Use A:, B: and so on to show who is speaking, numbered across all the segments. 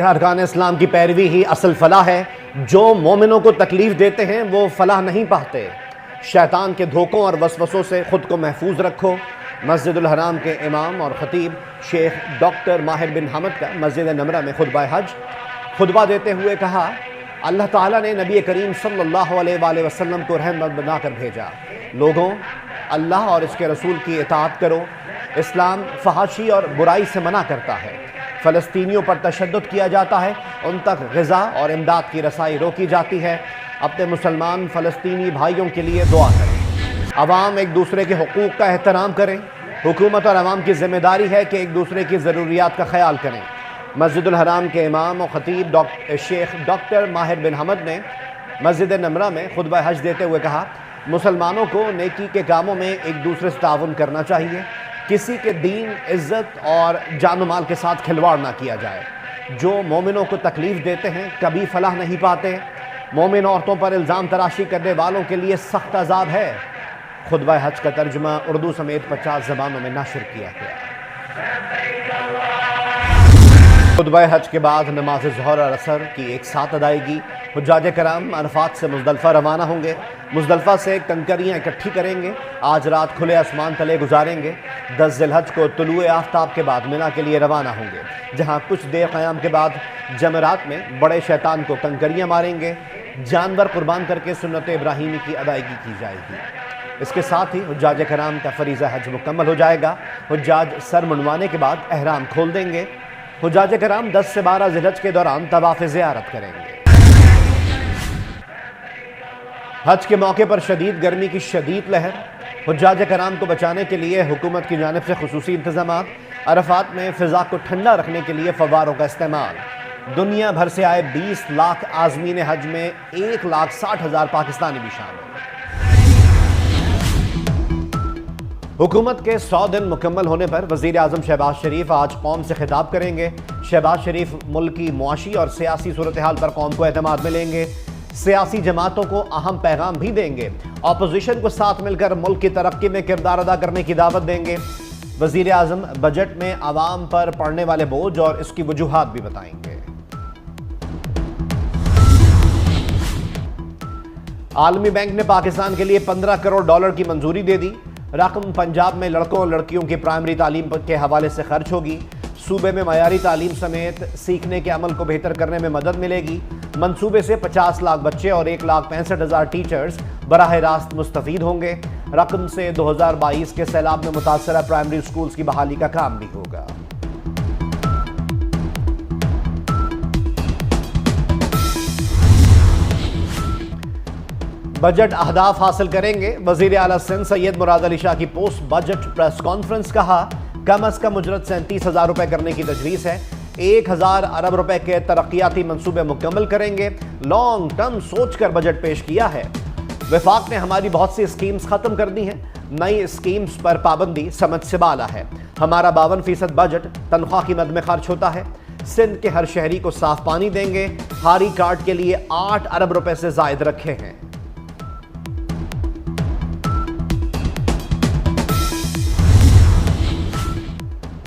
A: ارکان اسلام کی پیروی ہی اصل فلاح ہے. جو مومنوں کو تکلیف دیتے ہیں وہ فلاح نہیں پاتے. شیطان کے دھوکوں اور وسوسوں سے خود کو محفوظ رکھو. مسجد الحرام کے امام اور خطیب شیخ ڈاکٹر ماہر بن حمد کا مسجد نمرہ میں خطبہ حج. خطبہ دیتے ہوئے کہا اللہ تعالیٰ نے نبی کریم صلی اللہ علیہ وآلہ وسلم کو رحمت بنا کر بھیجا. لوگوں اللہ اور اس کے رسول کی اطاعت کرو. اسلام فحاشی اور برائی سے منع کرتا ہے. فلسطینیوں پر تشدد کیا جاتا ہے. ان تک غذا اور امداد کی رسائی روکی جاتی ہے. اپنے مسلمان فلسطینی بھائیوں کے لیے دعا کریں. عوام ایک دوسرے کے حقوق کا احترام کریں. حکومت اور عوام کی ذمہ داری ہے کہ ایک دوسرے کی ضروریات کا خیال کریں. مسجد الحرام کے امام و خطیب شیخ ڈاکٹر ماہر بن حمد نے مسجد نمرہ میں خطبہ حج دیتے ہوئے کہا مسلمانوں کو نیکی کے کاموں میں ایک دوسرے سے تعاون کرنا چاہیے. کسی کے دین، عزت اور جان و مال کے ساتھ کھلواڑ نہ کیا جائے. جو مومنوں کو تکلیف دیتے ہیں کبھی فلاح نہیں پاتے. مومن عورتوں پر الزام تراشی کرنے والوں کے لیے سخت عذاب ہے. خطبہ حج کا ترجمہ اردو سمیت 50 زبانوں میں نشر کیا گیا. خطبہ حج کے بعد نماز ظہر اور عصر کی ایک ساتھ ادائیگی. حجاج کرام عرفات سے مزدلفہ روانہ ہوں گے. مزدلفہ سے کنکریاں اکٹھی کریں گے. آج رات کھلے آسمان تلے گزاریں گے. 10 ذی الحج کو طلوع آفتاب کے بعد منی کے لیے روانہ ہوں گے، جہاں کچھ دیر قیام کے بعد جمرات میں بڑے شیطان کو کنکریاں ماریں گے. جانور قربان کر کے سنت ابراہیمی کی ادائیگی کی جائے گی. اس کے ساتھ ہی حجاج کرام کا فریضہ حج مکمل ہو جائے گا. حجاج سر منڈوانے کے بعد احرام کھول دیں گے. حجاج کرام 10 سے 12 ذی الحج کے دوران طواف زیارت کریں گے. حج کے موقع پر شدید گرمی کی شدید لہر. حجاج کرام کو بچانے کے لیے حکومت کی جانب سے خصوصی انتظامات. عرفات میں فضا کو ٹھنڈا رکھنے کے لیے فواروں کا استعمال. دنیا بھر سے آئے 20 لاکھ عازمین حج میں 1,60,000 پاکستانی بھی شامل. حکومت کے 100 دن مکمل ہونے پر وزیر اعظم شہباز شریف آج قوم سے خطاب کریں گے. شہباز شریف ملک کی معاشی اور سیاسی صورتحال پر قوم کو اعتماد میں لیں گے. سیاسی جماعتوں کو اہم پیغام بھی دیں گے. اپوزیشن کو ساتھ مل کر ملک کی ترقی میں کردار ادا کرنے کی دعوت دیں گے. وزیر اعظم بجٹ میں عوام پر پڑنے والے بوجھ اور اس کی وجوہات بھی بتائیں گے. عالمی بینک نے پاکستان کے لیے $15 کروڑ کی منظوری دے دی. رقم پنجاب میں لڑکوں اور لڑکیوں کی پرائمری تعلیم کے حوالے سے خرچ ہوگی. صوبے میں معیاری تعلیم سمیت سیکھنے کے عمل کو بہتر کرنے میں مدد ملے گی. منصوبے سے 50 لاکھ بچے اور 1,65,000 ٹیچرز براہ راست مستفید ہوں گے. رقم سے 2022 کے سیلاب میں متاثرہ پرائمری سکولز کی بحالی کا کام بھی ہوگا. بجٹ اہداف حاصل کریں گے. وزیر اعلیٰ سندھ سید مراد علی شاہ کی پوسٹ بجٹ پریس کانفرنس. کہا کم از کم اجرت 37,000 روپے کرنے کی تجویز ہے. 1,000 ارب روپے کے ترقیاتی منصوبے مکمل کریں گے. لانگ ٹرم سوچ کر بجٹ پیش کیا ہے. وفاق نے ہماری بہت سی اسکیمز ختم کر دی ہیں. نئی اسکیمز پر پابندی سمجھ سے بالا ہے. ہمارا 52% بجٹ تنخواہ کی مد میں خرچ ہوتا ہے. سندھ کے ہر شہری کو صاف پانی دیں گے. ہاری کارڈ کے لیے 8 ارب روپے سے زائد رکھے ہیں.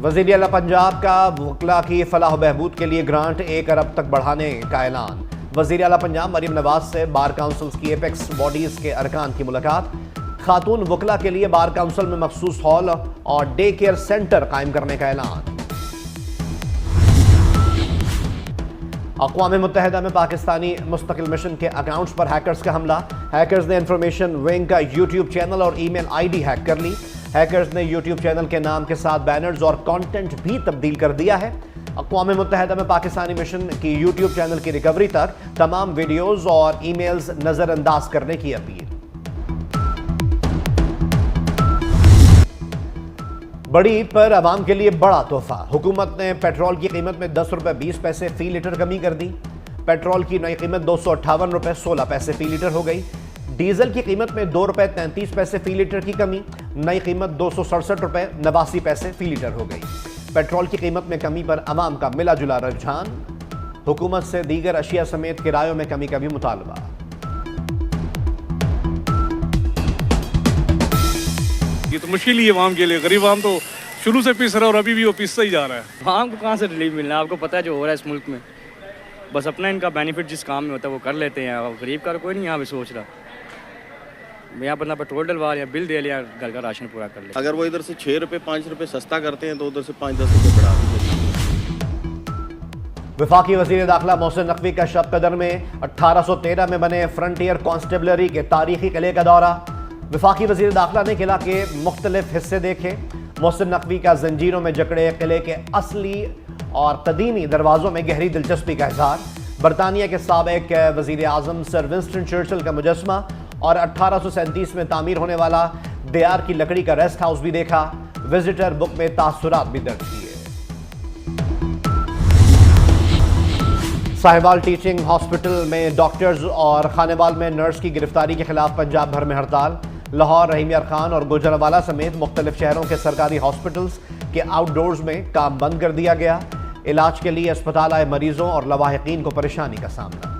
A: وزیر اعلیٰ پنجاب کا وکلاء کی فلاح و بہبود کے لیے گرانٹ 1 ارب تک بڑھانے کا اعلان. وزیر اعلیٰ پنجاب مریم نواز سے بار کاؤنسلز کی ایپیکس باڈیز کے ارکان کی ملاقات. خاتون وکلاء کے لیے بار کاؤنسل میں مخصوص ہال اور ڈے کیئر سینٹر قائم کرنے کا اعلان. اقوام متحدہ میں پاکستانی مستقل مشن کے اکاؤنٹس پر ہیکرز کا حملہ. ہیکرز نے انفارمیشن ونگ کا یوٹیوب چینل اور ای میل آئی ڈی ہیک کر لی. ہیکرز نے یوٹیوب چینل کے نام کے ساتھ بینرز اور کانٹینٹ بھی تبدیل کر دیا ہے. اقوام متحدہ میں پاکستانی مشن کی یوٹیوب چینل کی ریکوری تک تمام ویڈیوز اور ای میلز نظر انداز کرنے کی اپیل. بڑی عید پر عوام کے لیے بڑا تحفہ. حکومت نے پیٹرول کی قیمت میں 10 روپے 20 پیسے فی لیٹر کمی کر دی. پیٹرول کی نئی قیمت 258 روپے 16 پیسے فی لیٹر ہو گئی. ڈیزل کی قیمت میں 2 روپے 33 پیسے فی لیٹر کی کمی. نئی قیمت 267 روپے 89 پیسے فی لیٹر ہو گئی. پیٹرول کی قیمت میں کمی پر عوام کا ملا جلا رجحان. حکومت سے دیگر اشیاء سمیت کرایوں میں کمی کا بھی مطالبہ.
B: یہ تو مشکل ہی ہے عوام کے لیے. غریب عوام تو شروع سے پیس رہا ہے اور ابھی بھی وہ پیستا ہی جا رہا ہے.
C: عوام کو کہاں سے ریلیف ملنا ہے؟ آپ کو پتہ ہے جو ہو رہا ہے اس ملک میں. بس اپنا ان کا بینیفٹ جس کام میں ہوتا ہے وہ کر لیتے ہیں. اور غریب کا کوئی نہیں یہاں پہ سوچ رہا. یہاں بندہ پیٹرول ڈلوا لیا, بل دے لیا, گھر کا راشن پورا کر لیا.
D: اگر وہ ادھر سے 6 روپے 5 روپے سستا کرتے ہیں تو ادھر سے 5-10 روپے بڑھا دیتے ہیں.
A: وفاقی وزیر داخلہ محسن نقوی کا شب قدر میں 1813 میں بنے فرنٹیئر کانسٹیبلری کے تاریخی قلعے کا دورہ. وفاقی وزیر داخلہ نے قلعہ کے مختلف حصے دیکھے. محسن نقوی کا زنجیروں میں جکڑے قلعے کے اصلی اور قدیمی دروازوں میں گہری دلچسپی کا اظہار. برطانیہ کے سابق وزیر اعظم سر ونسٹن چرچل کا مجسمہ اور 1837 میں تعمیر ہونے والا دیار کی لکڑی کا ریسٹ ہاؤس بھی دیکھا. وزٹر بک میں تاثرات بھی درج کیے. ساہیوال ٹیچنگ ہاسپٹل میں ڈاکٹرز اور خانوال میں نرس کی گرفتاری کے خلاف پنجاب بھر میں ہڑتال. لاہور, رحیم یار خان اور گوجرانوالہ سمیت مختلف شہروں کے سرکاری ہاسپٹلز کے آؤٹ ڈورز میں کام بند کر دیا گیا. علاج کے لیے اسپتال آئے مریضوں اور لواحقین کو پریشانی کا سامنا.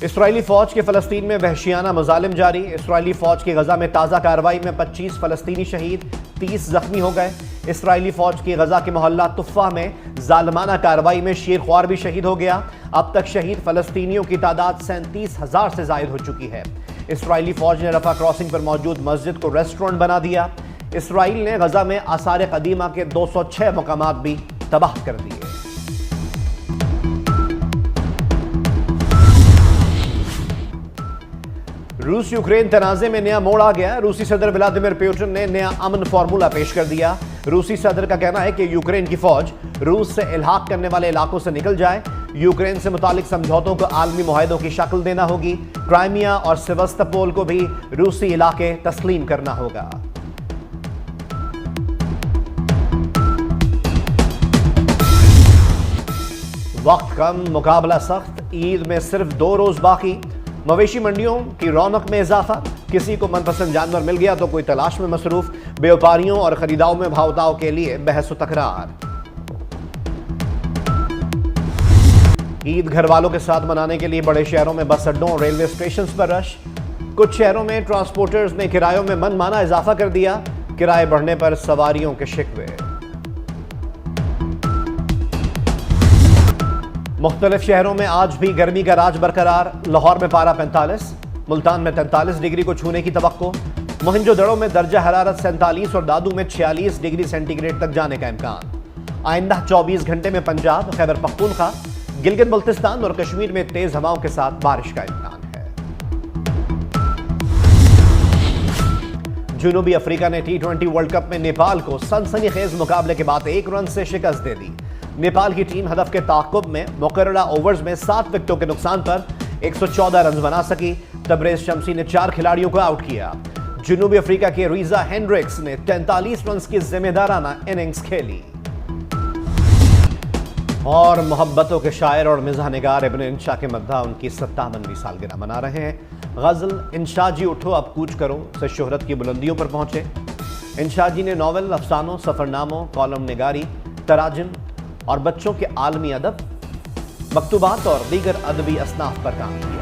A: اسرائیلی فوج کے فلسطین میں وحشیانہ مظالم جاری. اسرائیلی فوج کی غزہ میں تازہ کارروائی میں 25 فلسطینی شہید, 30 زخمی ہو گئے. اسرائیلی فوج کی غزہ کے محلہ طفہ میں ظالمانہ کارروائی میں شیر خوار بھی شہید ہو گیا. اب تک شہید فلسطینیوں کی تعداد 37,000 سے زائد ہو چکی ہے. اسرائیلی فوج نے رفح کراسنگ پر موجود مسجد کو ریسٹورنٹ بنا دیا. اسرائیل نے غزہ میں آثار قدیمہ کے 206 مقامات بھی تباہ کر دیے. روس یوکرین تنازع میں نیا موڑ آ گیا. روسی صدر ولادیمیر پوٹن نے نیا امن فارمولہ پیش کر دیا. روسی صدر کا کہنا ہے کہ یوکرین کی فوج روس سے الحاق کرنے والے علاقوں سے نکل جائے. یوکرین سے متعلق سمجھوتوں کو عالمی معاہدوں کی شکل دینا ہوگی. کرائمیا اور سیوستاپول کو بھی روسی علاقے تسلیم کرنا ہوگا. وقت کم, مقابلہ سخت. عید میں صرف 2 روز باقی. مویشی منڈیوں کی رونق میں اضافہ. کسی کو من پسند جانور مل گیا تو کوئی تلاش میں مصروف. بیوپاریوں اور خریداؤں میں بھاؤ تاؤ کے لیے بحث و تکرار. عید گھر والوں کے ساتھ منانے کے لیے بڑے شہروں میں بس اڈوں اور ریلوے اسٹیشنز پر رش. کچھ شہروں میں ٹرانسپورٹرز نے کرایوں میں من مانا اضافہ کر دیا. کرائے بڑھنے پر سواریوں کے شکوے. مختلف شہروں میں آج بھی گرمی کا راج برقرار. لاہور میں پارہ 45, ملتان میں 43 ڈگری کو چھونے کی توقع. موہنجو دڑو میں درجہ حرارت 47 اور دادو میں 46 ڈگری سینٹی گریڈ تک جانے کا امکان. آئندہ 24 گھنٹے میں پنجاب, خیبر پختونخوا, گلگت بلتستان اور کشمیر میں تیز ہواؤں کے ساتھ بارش کا امکان ہے. جنوبی افریقہ نے T20 ورلڈ کپ میں نیپال کو سنسنی خیز مقابلے کے بعد 1 رن سے شکست دے دی. نیپال کی ٹیم ہدف کے تعاقب میں مقررہ اوورز میں 7 وکٹوں کے نقصان پر 114 رنز بنا سکی. تبریز شمسی نے 4 کھلاڑیوں کو آؤٹ کیا. جنوبی افریقہ کے ریزا ہینڈرکس نے 43 رنز کی ذمہ دارانہ اننگز کھیلی. اور محبتوں کے شاعر اور مزاح نگار ابن انشا کے مداح ان کی 57ویں سالگرہ منا رہے ہیں. غزل انشا جی اٹھو اب کوچ کرو سے شہرت کی بلندیوں پر پہنچے. انشا جی نے ناول, افسانوں, سفرناموں, کالم نگاری, تراجم اور بچوں کے عالمی ادب, مکتوبات اور دیگر ادبی اصناف پر کام کیا.